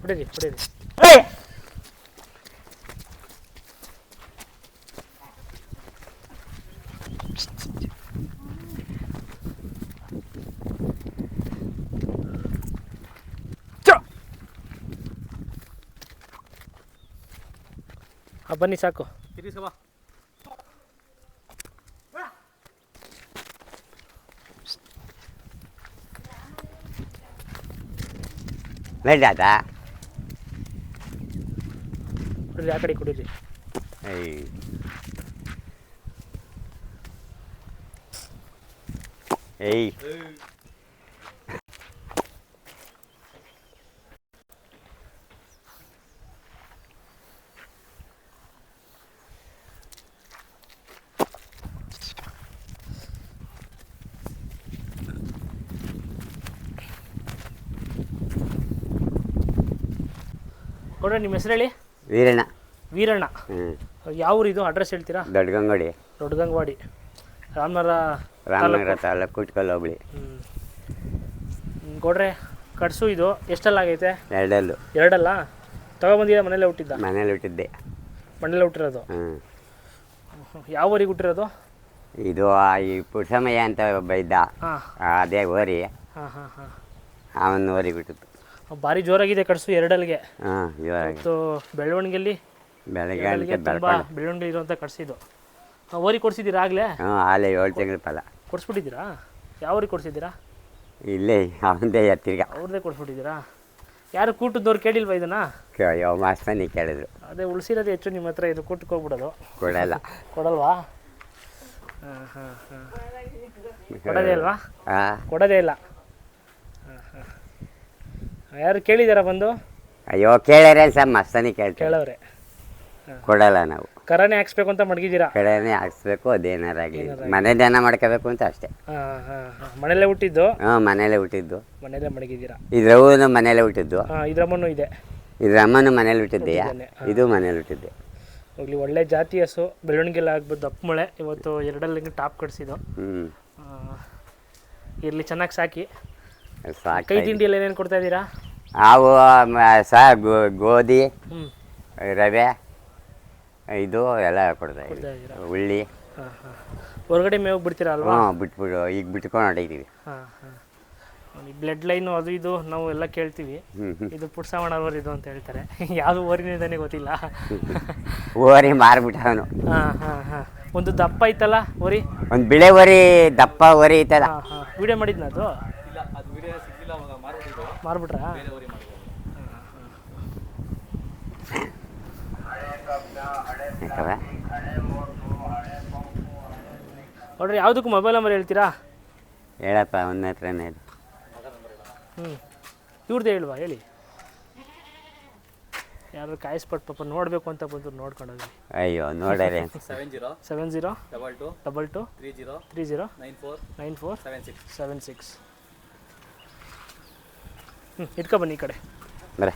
ಹೊಡೀರಿ ಹೊಡೀರಿ. ಬನ್ನಿ ಸಾಕು. ಕುಡೀರಿ, ಆ ಕಡೆ ಕುಡೀರಿ. ಕೊಡ್ರಿ, ನಿಮ್ಮ ಹೆಸರು ಹೇಳಿ. ವೀರಣ್ಣ. ವೀರಣ್ಣ. ಯಾವ ಊರು ಇದು? ಅಡ್ರೆಸ್ ಹೇಳ್ತೀರಾ? ದೊಡ್ಡಗಂಗೋಡಿ. ದೊಡ್ಡಗಂಗವಾಡಿ, ರಾಮನಗರ ತಾಲೂಕು ಕುಟ್ಕಲ್ ಹೋಬಳಿ. ಕೊಡ್ರೆ, ಕಟ್ಸು. ಇದು ಎಷ್ಟಲ್ಲಾಗೈತೆ? ಎರಡಲ್ಲ. ತಗೊಬಂದಿದ್ದ? ಮನೇಲೆ ಹುಟ್ಟಿದ್ದ? ಮನೇಲಿ ಹುಟ್ಟಿದ್ದೆ. ಮನೇಲೆ ಹುಟ್ಟಿರೋದು? ಯಾವ ಊರಿಗೆ ಹುಟ್ಟಿರೋದು? ಇದು ಈ ಪುರುಷಮಯ್ಯ ಅಂತ ಒಬ್ಬ ಇದ್ದ, ಅದೇ ಓರಿ. ಅವನ ಓರಿಗೆ ಹುಟ್ಟಿದ್ದು. ಭಾರಿ ಜೋರಾಗಿದೆ ಕಟ್ಸು ಎರಡಲ್ಗೆ. ಇವತ್ತು ಬೆಳವಣಿಗೆಯಲ್ಲಿ ತುಂಬ ಬೆಳವಣಿಗೆ ಇರುವಂಥ ಕಟ್ಸಿದ್ದು. ಓರಿ ಕೊಡ್ಸಿದ್ದೀರಾ ಆಗಲೇ? ಆಲೇ 7 ತಿಂಗಳ ಫಲ ಕೊಡಿಸ್ಬಿಟ್ಟಿದ್ದೀರಾ? ಯಾವ ಊರಿಗೆ ಕೊಡಿಸಿದ್ದೀರಾ? ಇಲ್ಲೇ ಅವಂದೇ ತಿರ್ಗ ಅವ್ರದ್ದೇ ಕೊಡಿಸ್ಬಿಟ್ಟಿದ್ದೀರಾ? ಯಾರು ಕೂಟದವ್ರು ಕೇಳಿಲ್ವಾ ಇದನ್ನ? ಯಾವ ಮಾಸ್ಮನಿ ಕೇಳಿದ್ರು. ಅದೇ ಉಳಿಸಿರೋದು ಹೆಚ್ಚು ನಿಮ್ಮ ಹತ್ರ. ಇದು ಕೂಟಕ್ಕೆ ಹೋಗ್ಬಿಡೋದು. ಕೊಡಲ್ಲ. ಕೊಡಲ್ವಾ? ಕೊಡೋದೇ ಅಲ್ವಾ? ಕೊಡೋದೇ ಇಲ್ಲ. ಯಾರು ಕೇಳಿದಾರ ಬಂದು? ಅಯ್ಯೋ ಕೇಳ್ಯಾರ ಸರ್, ಮಸ್ತಾನಿ ಕೇಳವ್ರೆ. ಕೊಡಲ್ಲ ನಾವು. ಕರನೇ ಹಾಕ್ಸ್ಬೇಕು ಅಂತ ಮಡಗಿದ್ದೀರಾ? ಕರನೇ ಹಾಕ್ಸ್ಬೇಕು, ಅದೇನಾರಾಗಲಿ ಮನೆ ಧ್ಯಾನ ಮಾಡ್ಕೋಬೇಕು ಅಂತ ಅಷ್ಟೇ. ಮನೇಲೆ ಹುಟ್ಟಿದ್ದು? ಮನೇಲೆ ಹುಟ್ಟಿದ್ದು. ಮನೇಲೆ ಮಡಗಿದ್ದೀರಾ? ಇದ್ರವನು ಮನೇಲೆ ಹುಟ್ಟಿದ್ದು. ಇದ್ರಮ್ಮನೂ ಇದೆ. ಇದ್ರಮ್ಮನು ಮನೇಲಿ ಹುಟ್ಟಿದ್ದೆಯಾ? ಇದು ಮನೇಲಿ ಹುಟ್ಟಿದ್ದೆ. ಹೋಗ್ಲಿ, ಒಳ್ಳೆ ಜಾತಿ ಹಸು. ಬೆಳವಣಿಗೆಲ್ಲ ಆಗ್ಬೋದು. ದಪ್ಪ ಮೊಳೆ. ಇವತ್ತು ಎರಡಲ್ಲಿ ಟಾಪ್ ಕಟ್ಸಿದ್ದು. ಇರಲಿ, ಚೆನ್ನಾಗಿ ಸಾಕಿ. ಕೈ ತಿಂಡಿಯಲ್ಲಿ ಏನೇನು ಕೊಡ್ತಾ ಇದ್ದೀರಾ? ಅವು ಗೋಧಿ, ರವೆ, ಇದು ಎಲ್ಲ ಕೊಡ್ತಾ ಇದ್ದೀವಿ. ಉಳ್ಳಿ. ಹೊರಗಡೆ ಮೇವು ಬಿಡ್ತೀರಾ ಅಲ್ವಾ? ಬಿಟ್ಬಿಡು, ಈಗ ಬಿಟ್ಕೊಂಡು ಹೊಡಿತೀವಿ. ಬ್ಲಡ್ ಲೈನು ಅದು ಇದು ನಾವು ಎಲ್ಲ ಕೇಳ್ತೀವಿ. ಇದು ಪುಟ್ಸವಣ್ಣವ್ರು ಇದು ಅಂತ ಹೇಳ್ತಾರೆ. ಯಾವುದು ಓರಿನಿಂದಾನೆ ಗೊತ್ತಿಲ್ಲ. ಓರಿ ಮಾರ್ಬಿಟ್ಟ ಅವನು. ಒಂದು ದಪ್ಪ ಐತಲ್ಲ ಓರಿ? ಒಂದು ಬಿಳೆ ಓರಿ, ದಪ್ಪ ಓರಿ ಐತಲ್ಲ. ವಿಡಿಯೋ ಮಾಡಿದ್ನ ಅದು? ಮಾರ್ಬಿಟ್ರಾ? ನೋಡ್ರಿ, ಯಾವುದಕ್ಕೂ ಮೊಬೈಲ್ ನಂಬರ್ ಹೇಳ್ತೀರಾ? ಹೇಳಪ್ಪ, ಒಂದ ಹತ್ರನೇ ಇದೆ. ಇವ್ರದ್ದು ಹೇಳುವ, ಹೇಳಿ. ಯಾರು ಕಾಯಿಸ್ಪಟ್ಟು ಪಾಪ ನೋಡಬೇಕು ಅಂತ ಬಂದು ನೋಡ್ಕೊಂಡೋಗಿ. ಅಯ್ಯೋ ನೋಡರೆ. 70 22 30 94 76. ಇಟ್ಕೊ ಬನ್ನಿ ಈ ಕಡೆ. ಬರ.